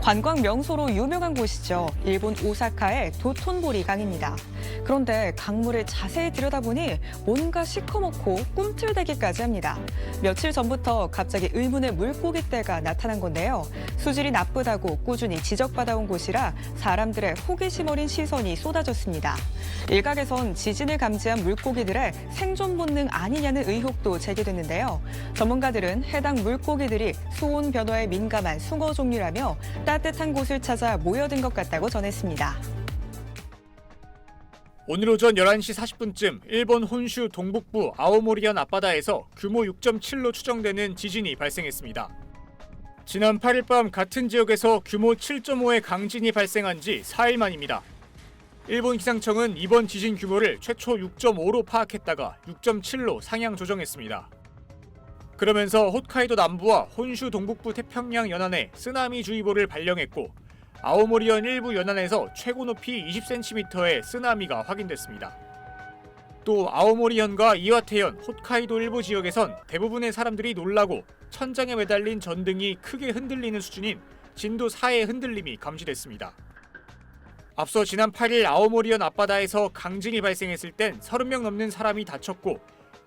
관광 명소로 유명한 곳이죠. 일본 오사카의 도톤보리 강입니다. 그런데 강물을 자세히 들여다보니 뭔가 시커멓고 꿈틀대기까지 합니다. 며칠 전부터 갑자기 의문의 물고기떼가 나타난 건데요. 수질이 나쁘다고 꾸준히 지적받아온 곳이라 사람들의 호기심 어린 시선이 쏟아졌습니다. 일각에선 지진을 감지한 물고기들의 생존 본능 아니냐는 의혹도 제기됐는데요. 전문가들은 해당 물고기들이 수온 변화에 민감한 숭어 종류라며 따뜻한 곳을 찾아 모여든 것 같다고 전했습니다. 오늘 오전 11시 40분쯤 일본 혼슈 동북부 아오모리현 앞바다에서 규모 6.7로 추정되는 지진이 발생했습니다. 지난 8일 밤 같은 지역에서 규모 7.5의 강진이 발생한 지 4일 만입니다. 일본 기상청은 이번 지진 규모를 최초 6.5로 파악했다가 6.7로 상향 조정했습니다. 그러면서 홋카이도 남부와 혼슈 동북부 태평양 연안에 쓰나미 주의보를 발령했고 아오모리현 일부 연안에서 최고 높이 20cm의 쓰나미가 확인됐습니다. 또 아오모리현과 이와테현, 홋카이도 일부 지역에선 대부분의 사람들이 놀라고 천장에 매달린 전등이 크게 흔들리는 수준인 진도 4의 흔들림이 감지됐습니다. 앞서 지난 8일 아오모리현 앞바다에서 강진이 발생했을 땐 30명 넘는 사람이 다쳤고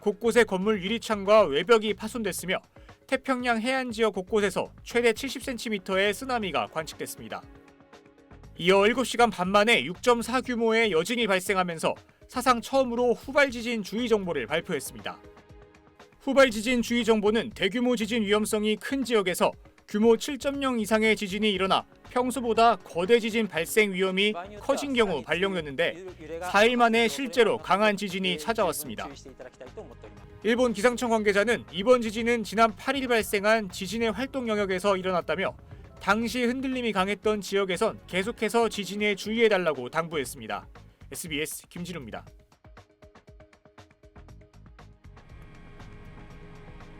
곳곳의 건물 유리창과 외벽이 파손됐으며 태평양 해안 지역 곳곳에서 최대 70cm의 쓰나미가 관측됐습니다. 이어 7시간 반 만에 6.4 규모의 여진이 발생하면서 사상 처음으로 후발지진 주의정보를 발표했습니다. 후발지진 주의정보는 대규모 지진 위험성이 큰 지역에서 규모 7.0 이상의 지진이 일어나 평소보다 거대 지진 발생 위험이 커진 경우 발령됐는데 4일 만에 실제로 강한 지진이 찾아왔습니다. 일본 기상청 관계자는 이번 지진은 지난 8일 발생한 지진의 활동 영역에서 일어났다며 당시 흔들림이 강했던 지역에선 계속해서 지진에 주의해달라고 당부했습니다. SBS 김진우입니다.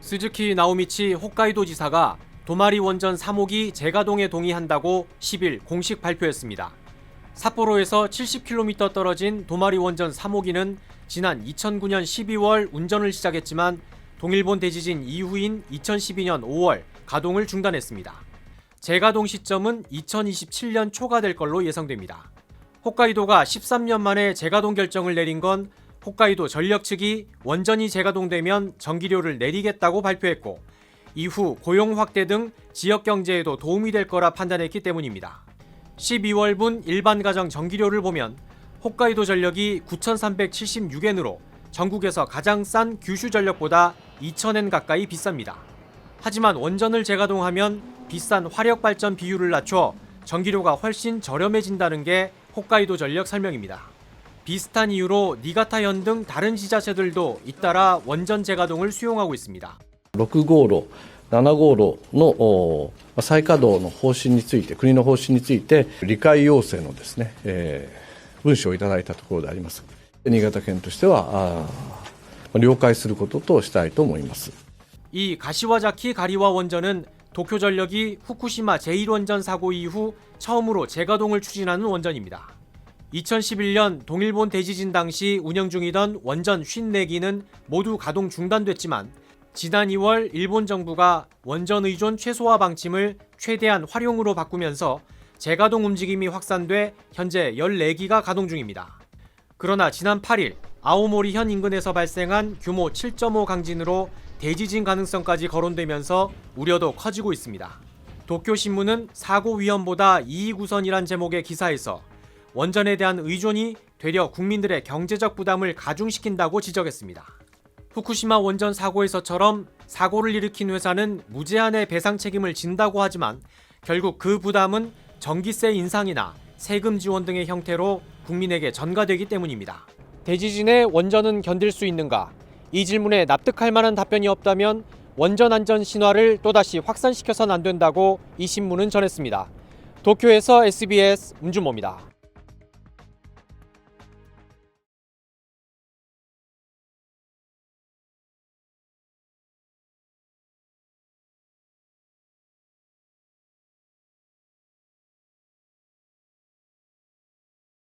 스즈키 나오미치 홋카이도 지사가 도마리 원전 3호기 재가동에 동의한다고 10일 공식 발표했습니다. 삿포로에서 70km 떨어진 도마리 원전 3호기는 지난 2009년 12월 운전을 시작했지만 동일본 대지진 이후인 2012년 5월 가동을 중단했습니다. 재가동 시점은 2027년 초가 될 걸로 예상됩니다. 홋카이도가 13년 만에 재가동 결정을 내린 건 홋카이도 전력 측이 원전이 재가동되면 전기료를 내리겠다고 발표했고 이후 고용 확대 등 지역 경제에도 도움이 될 거라 판단했기 때문입니다. 12월분 일반 가정 전기료를 보면 홋카이도 전력이 9,376엔으로 전국에서 가장 싼 규슈 전력보다 2,000엔 가까이 비쌉니다. 하지만 원전을 재가동하면 비싼 화력 발전 비율을 낮춰 전기료가 훨씬 저렴해진다는 게 홋카이도 전력 설명입니다. 비슷한 이유로 니가타현 등 다른 지자체들도 잇따라 원전 재가동을 수용하고 있습니다. 6号炉、7号炉の再稼働の方針について、国の方針について理解要請のですね、文書をいただいたところであります。新潟県としては了解することとしたいと思います。 이 가시와자키 가리와 원전은 도쿄전력이 후쿠시마 제1원전 사고 이후 처음으로 재가동을 추진하는 원전입니다. 2011년 동일본 대지진 당시 운영 중이던 원전 54기는 모두 가동 중단됐지만 지난 2월 일본 정부가 원전 의존 최소화 방침을 최대한 활용으로 바꾸면서 재가동 움직임이 확산돼 현재 14기가 가동 중입니다. 그러나 지난 8일 아오모리현 인근에서 발생한 규모 7.5 강진으로 대지진 가능성까지 거론되면서 우려도 커지고 있습니다. 도쿄신문은 사고 위험보다 이익 우선이란 제목의 기사에서 원전에 대한 의존이 되려 국민들의 경제적 부담을 가중시킨다고 지적했습니다. 후쿠시마 원전 사고에서처럼 사고를 일으킨 회사는 무제한의 배상 책임을 진다고 하지만 결국 그 부담은 전기세 인상이나 세금 지원 등의 형태로 국민에게 전가되기 때문입니다. 대지진에 원전은 견딜 수 있는가? 이 질문에 납득할 만한 답변이 없다면 원전 안전 신화를 또다시 확산시켜서는 안 된다고 이 신문은 전했습니다. 도쿄에서 SBS 문준모입니다.